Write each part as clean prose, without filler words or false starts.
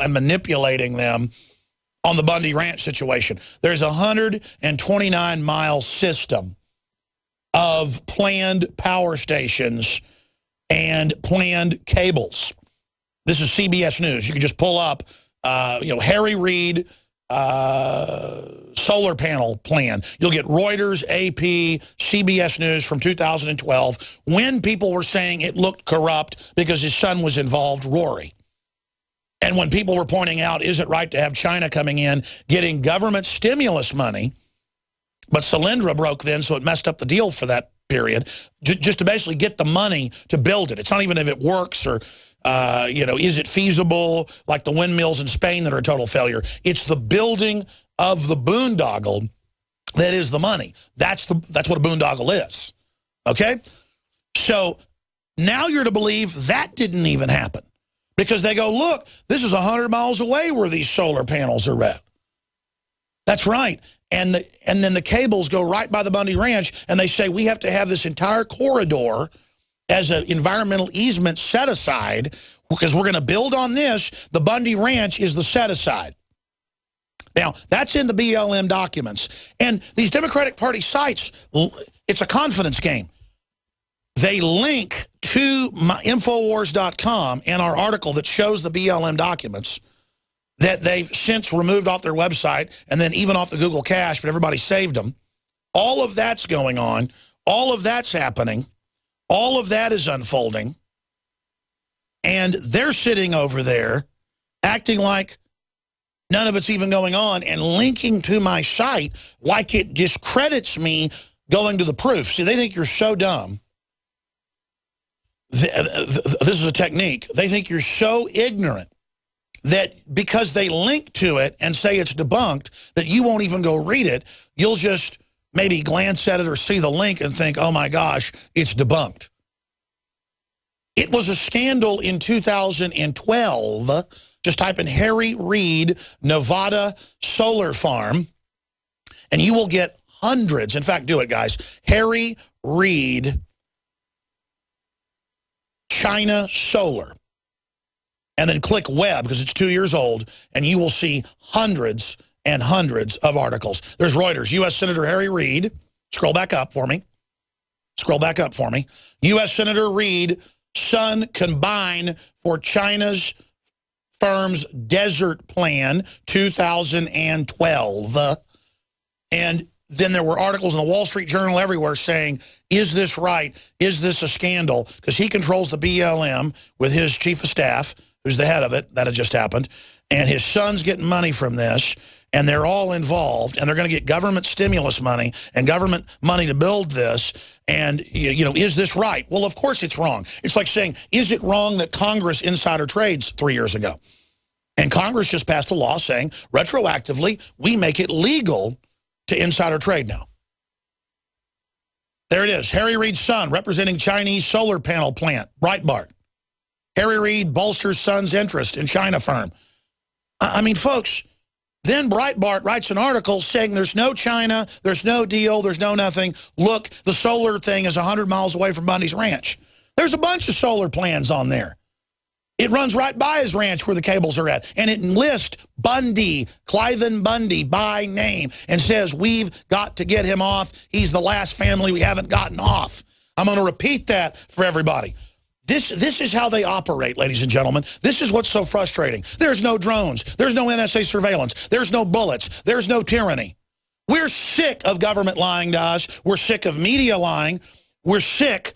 and manipulating them on the Bundy Ranch situation. There's a 129-mile system of planned power stations and planned cables. This is CBS News. You can just pull up, Harry Reid solar panel plan. You'll get Reuters, AP, CBS News from 2012 when people were saying it looked corrupt because his son was involved, Rory. And when people were pointing out, is it right to have China coming in, getting government stimulus money, but Solyndra broke then, so it messed up the deal for that period, just to basically get the money to build it. It's not even if it works or, is it feasible, like the windmills in Spain that are a total failure. It's the building of the boondoggle that is the money. That's what a boondoggle is, okay? So now you're to believe that didn't even happen. Because they go, look, this is 100 miles away where these solar panels are at. That's right. And then the cables go right by the Bundy Ranch, and they say we have to have this entire corridor as an environmental easement set aside because we're going to build on this. The Bundy Ranch is the set aside. Now, that's in the BLM documents. And these Democratic Party sites, it's a confidence game. They link to Infowars.com and our article that shows the BLM documents that they've since removed off their website and then even off the Google Cache, but everybody saved them. All of that's going on. All of that's happening. All of that is unfolding. And they're sitting over there acting like none of it's even going on and linking to my site like it discredits me going to the proof. See, they think you're so dumb. This is a technique. They think you're so ignorant that because they link to it and say it's debunked, that you won't even go read it. You'll just maybe glance at it or see the link and think, oh my gosh, it's debunked. It was a scandal in 2012. Just type in Harry Reid, Nevada solar farm, and you will get hundreds. In fact, do it, guys. Harry Reid China Solar, and then click web because it's 2 years old, and you will see hundreds and hundreds of articles. There's Reuters, U.S. Senator Harry Reid. Scroll back up for me. Scroll back up for me. U.S. Senator Reid, son combine for China's firm's desert plan, 2012. And then there were articles in the Wall Street Journal everywhere saying, is this right? Is this a scandal? Because he controls the BLM with his chief of staff, who's the head of it. That had just happened. And his son's getting money from this, and they're all involved, and they're going to get government stimulus money and government money to build this. And, is this right? Well, of course it's wrong. It's like saying, is it wrong that Congress insider trades 3 years ago? And Congress just passed a law saying, retroactively, we make it legal to insider trade now. There it is. Harry Reid's son representing Chinese solar panel plant, Breitbart. Harry Reid bolsters son's interest in China firm. I mean, folks, then Breitbart writes an article saying there's no China, there's no deal, there's no nothing. Look, the solar thing is 100 miles away from Bundy's ranch. There's a bunch of solar plans on there. It runs right by his ranch where the cables are at. And it lists Bundy, Cliven Bundy, by name, and says, we've got to get him off. He's the last family we haven't gotten off. I'm going to repeat that for everybody. This is how they operate, ladies and gentlemen. This is what's so frustrating. There's no drones. There's no NSA surveillance. There's no bullets. There's no tyranny. We're sick of government lying to us. We're sick of media lying. We're sick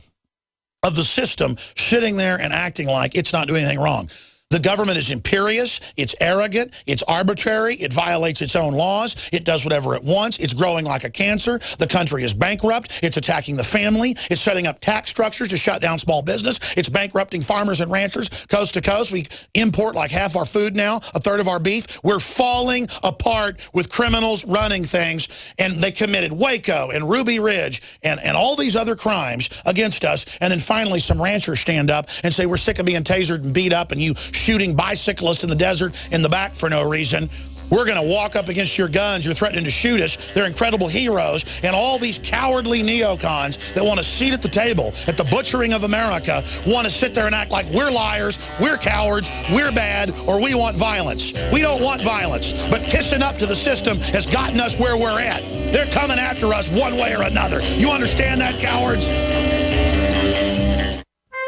of the system sitting there and acting like it's not doing anything wrong. The government is imperious, it's arrogant, it's arbitrary, it violates its own laws, it does whatever it wants, it's growing like a cancer, the country is bankrupt, it's attacking the family, it's setting up tax structures to shut down small business, it's bankrupting farmers and ranchers coast to coast. We import like half our food now, a third of our beef. We're falling apart with criminals running things, and they committed Waco and Ruby Ridge and all these other crimes against us, and then finally some ranchers stand up and say, we're sick of being tasered and beat up and you shooting bicyclists in the desert in the back for no reason. We're going to walk up against your guns. You're threatening to shoot us. They're incredible heroes. And all these cowardly neocons that want a seat at the table at the butchering of America want to sit there and act like we're liars, we're cowards, we're bad, or we want violence. We don't want violence. But kissing up to the system has gotten us where we're at. They're coming after us one way or another. You understand that, cowards?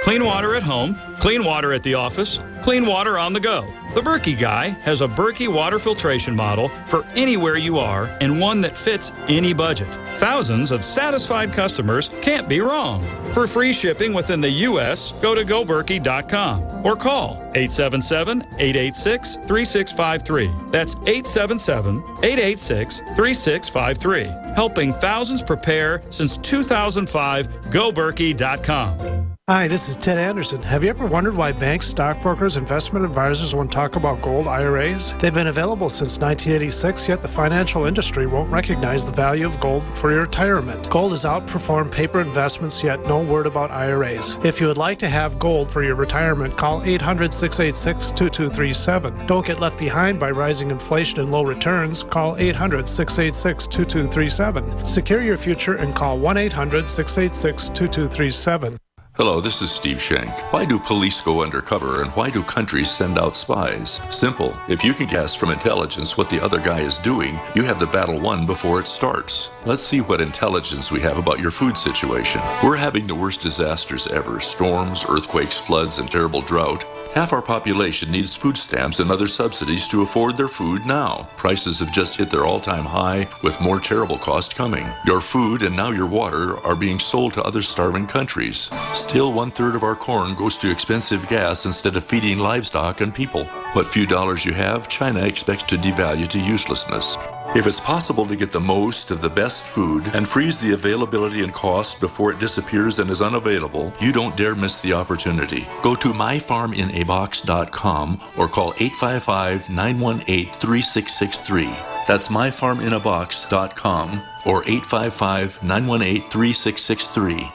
Clean water at home, clean water at the office, clean water on the go. The Berkey Guy has a Berkey water filtration model for anywhere you are and one that fits any budget. Thousands of satisfied customers can't be wrong. For free shipping within the U.S., go to goberkey.com or call 877-886-3653. That's 877-886-3653. Helping thousands prepare since 2005, goberkey.com. Hi, this is Ted Anderson. Have you ever wondered why banks, stockbrokers, investment advisors won't talk about gold IRAs? They've been available since 1986, yet the financial industry won't recognize the value of gold for your retirement. Gold has outperformed paper investments, yet no word about IRAs. If you would like to have gold for your retirement, call 800-686-2237. Don't get left behind by rising inflation and low returns. Call 800-686-2237. Secure your future and call 1-800-686-2237. Hello, this is Steve Schenk. Why do police go undercover and why do countries send out spies? Simple. If you can guess from intelligence what the other guy is doing, you have the battle won before it starts. Let's see what intelligence we have about your food situation. We're having the worst disasters ever. Storms, earthquakes, floods, and terrible drought. Half our population needs food stamps and other subsidies to afford their food now. Prices have just hit their all-time high, with more terrible cost coming. Your food and now your water are being sold to other starving countries. Still, 1/3 of our corn goes to expensive gas instead of feeding livestock and people. What few dollars you have, China expects to devalue to uselessness. If it's possible to get the most of the best food and freeze the availability and cost before it disappears and is unavailable, you don't dare miss the opportunity. Go to myfarminabox.com or call 855-918-3663. That's myfarminabox.com or 855-918-3663.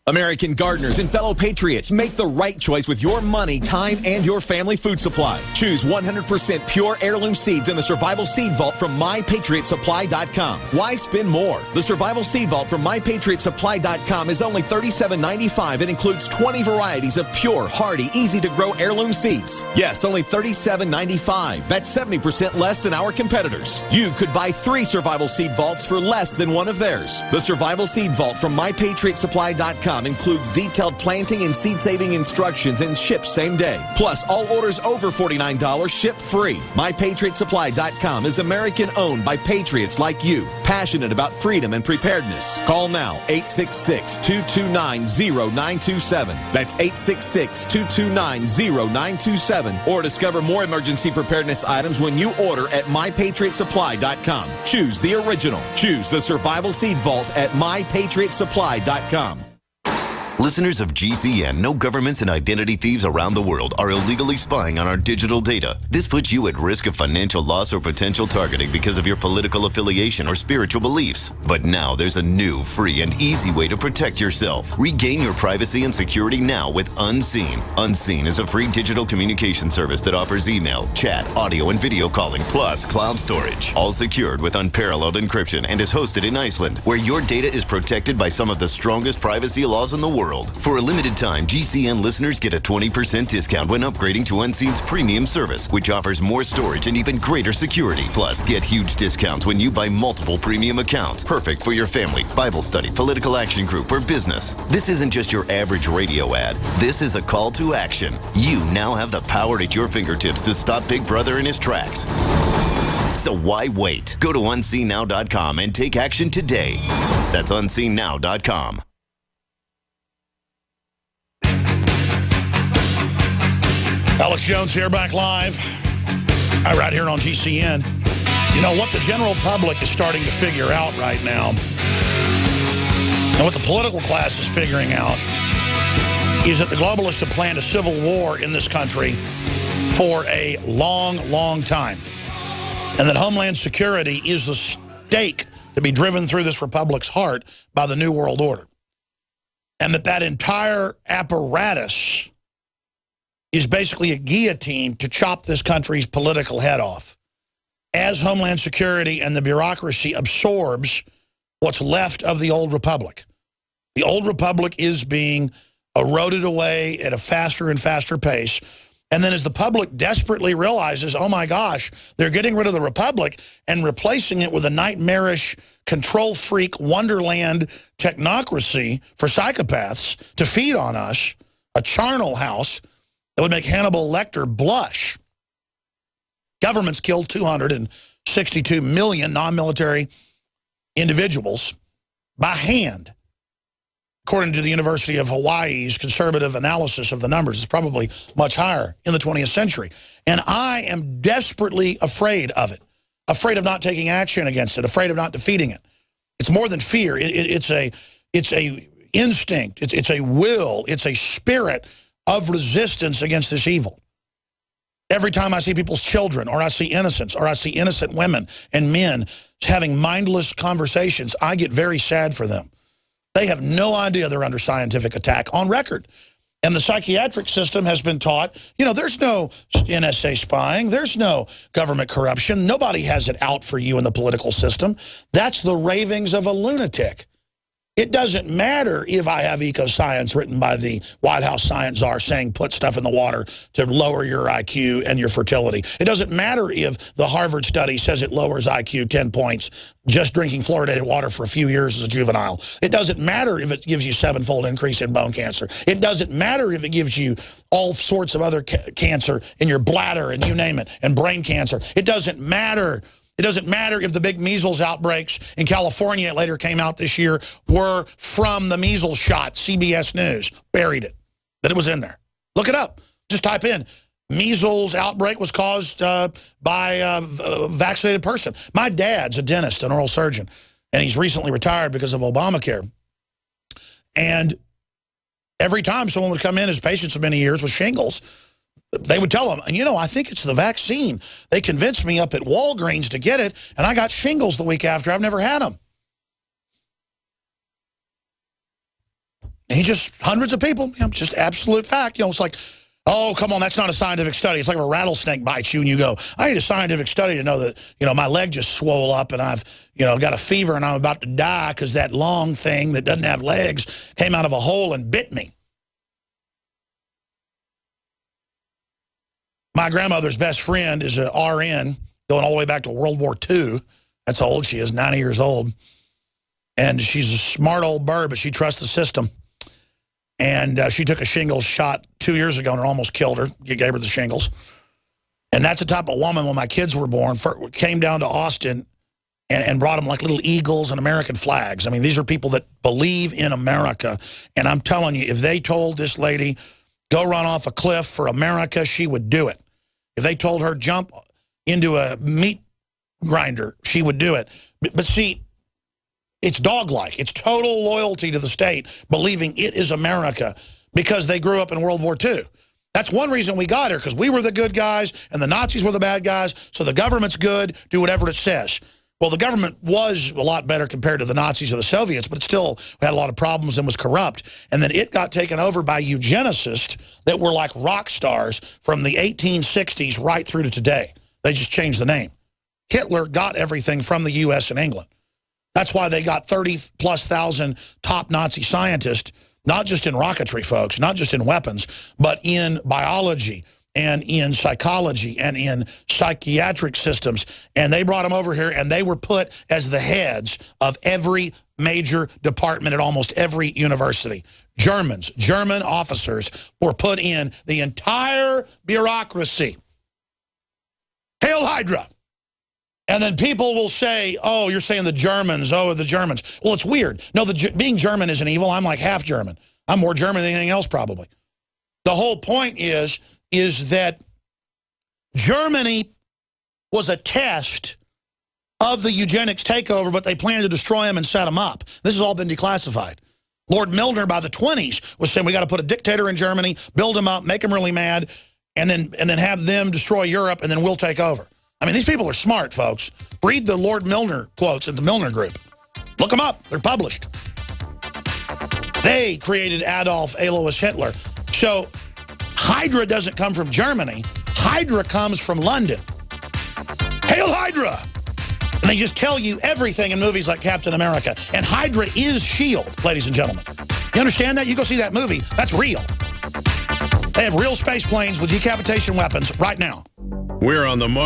American gardeners and fellow patriots, make the right choice with your money, time, and your family food supply. Choose 100% pure heirloom seeds in the Survival Seed Vault from MyPatriotSupply.com. Why spend more? The Survival Seed Vault from MyPatriotSupply.com is only $37.95 and includes 20 varieties of pure, hardy, easy-to-grow heirloom seeds. Yes, only $37.95. That's 70% less than our competitors. You could buy 3 Survival Seed Vaults for less than one of theirs. The Survival Seed Vault from MyPatriotSupply.com includes detailed planting and seed-saving instructions and ships same day. Plus, all orders over $49 ship free. MyPatriotSupply.com is American-owned by patriots like you, passionate about freedom and preparedness. Call now, 866-229-0927. That's 866-229-0927. Or discover more emergency preparedness items when you order at MyPatriotSupply.com. Choose the original. Choose the Survival Seed Vault at MyPatriotSupply.com. Listeners of GCN know governments and identity thieves around the world are illegally spying on our digital data. This puts you at risk of financial loss or potential targeting because of your political affiliation or spiritual beliefs. But now there's a new, free, and easy way to protect yourself. Regain your privacy and security now with Unseen. Unseen is a free digital communication service that offers email, chat, audio, and video calling, plus cloud storage. All secured with unparalleled encryption and is hosted in Iceland, where your data is protected by some of the strongest privacy laws in the world. For a limited time, GCN listeners get a 20% discount when upgrading to Unseen's premium service, which offers more storage and even greater security. Plus, get huge discounts when you buy multiple premium accounts. Perfect for your family, Bible study, political action group, or business. This isn't just your average radio ad. This is a call to action. You now have the power at your fingertips to stop Big Brother in his tracks. So why wait? Go to unseennow.com and take action today. That's unseennow.com. Alex Jones here, back live. Right here on GCN. You know, what the general public is starting to figure out right now, and what the political class is figuring out, is that the globalists have planned a civil war in this country for a long, long time. And that Homeland Security is the stake to be driven through this republic's heart by the New World Order. And that entire apparatus is basically a guillotine to chop this country's political head off. as Homeland Security and the bureaucracy absorbs what's left of the old republic. The old republic is being eroded away at a faster and faster pace. And then as the public desperately realizes, oh my gosh, they're getting rid of the republic and replacing it with a nightmarish control freak wonderland technocracy for psychopaths to feed on us, a charnel house that would make Hannibal Lecter blush. Governments killed 262 million non-military individuals by hand. According to the University of Hawaii's conservative analysis of the numbers, it's probably much higher in the 20th century. And I am desperately afraid of it, afraid of not taking action against it, afraid of not defeating it. It's more than fear. It's a instinct. It's a will. It's a spirit of resistance against this evil. Every time I see people's children, or I see innocents, or I see innocent women and men having mindless conversations, I get very sad for them. They have no idea they're under scientific attack on record. And the psychiatric system has been taught, you know, there's no NSA spying. There's no government corruption. Nobody has it out for you in the political system. That's the ravings of a lunatic. It doesn't matter if I have eco-science written by the White House science czar saying put stuff in the water to lower your IQ and your fertility. It doesn't matter if the Harvard study says it lowers IQ 10 points just drinking fluoridated water for a few years as a juvenile. It doesn't matter if it gives you 7-fold increase in bone cancer. It doesn't matter if it gives you all sorts of other cancer in your bladder and you name it, and brain cancer. It doesn't matter. It doesn't matter if the big measles outbreaks in California, it later came out this year, were from the measles shot. CBS News buried it, that it was in there. Look it up. Just type in, measles outbreak was caused by a vaccinated person. My dad's a dentist, an oral surgeon, and he's recently retired because of Obamacare. And every time someone would come in as patients for many years with shingles, they would tell them, and you know, I think it's the vaccine. They convinced me up at Walgreens to get it, and I got shingles the week after. I've never had them. And he just, hundreds of people, you know, just absolute fact. You know, it's like, oh, come on, that's not a scientific study. It's like if a rattlesnake bites you and you go, I need a scientific study to know that, you know, my leg just swole up and I've, you know, got a fever and I'm about to die because that long thing that doesn't have legs came out of a hole and bit me. My grandmother's best friend is an RN going all the way back to World War II. That's how old she is, 90 years old. And she's a smart old bird, but she trusts the system. And she took a shingles shot 2 years ago and it almost killed her. You gave her the shingles. And that's the type of woman, when my kids were born, came down to Austin and brought them like little eagles and American flags. I mean, these are people that believe in America. And I'm telling you, if they told this lady, go run off a cliff for America, she would do it. If they told her jump into a meat grinder, she would do it. But see, it's dog-like. It's total loyalty to the state, believing it is America because they grew up in World War II. That's one reason we got here, because we were the good guys and the Nazis were the bad guys, so the government's good, do whatever it says. Well, the government was a lot better compared to the Nazis or the Soviets, but it still had a lot of problems and was corrupt. And then it got taken over by eugenicists that were like rock stars from the 1860s right through to today. They just changed the name. Hitler got everything from the U.S. and England. That's why they got 30,000+ top Nazi scientists, not just in rocketry, folks, not just in weapons, but in biology, and in psychology and in psychiatric systems. And they brought them over here and they were put as the heads of every major department at almost every university. Germans, German officers were put in the entire bureaucracy. Hail Hydra. And then people will say, oh, you're saying the Germans, oh, the Germans. Well, it's weird. No, being German isn't evil. I'm like half German. I'm more German than anything else probably. The whole point is that Germany was a test of the eugenics takeover, but they planned to destroy them and set them up. This has all been declassified. Lord Milner by the 20s was saying we got to put a dictator in Germany, build him up, make him really mad, and then have them destroy Europe, and then we'll take over. I mean, these people are smart, folks. Read the Lord Milner quotes at the Milner Group. Look them up. They're published. They created Adolf Alois Hitler. So Hydra doesn't come from Germany. Hydra comes from London. Hail Hydra! And they just tell you everything in movies like Captain America. And Hydra is S.H.I.E.L.D., ladies and gentlemen. You understand that? You go see that movie. That's real. They have real space planes with decapitation weapons right now. We're on the mark.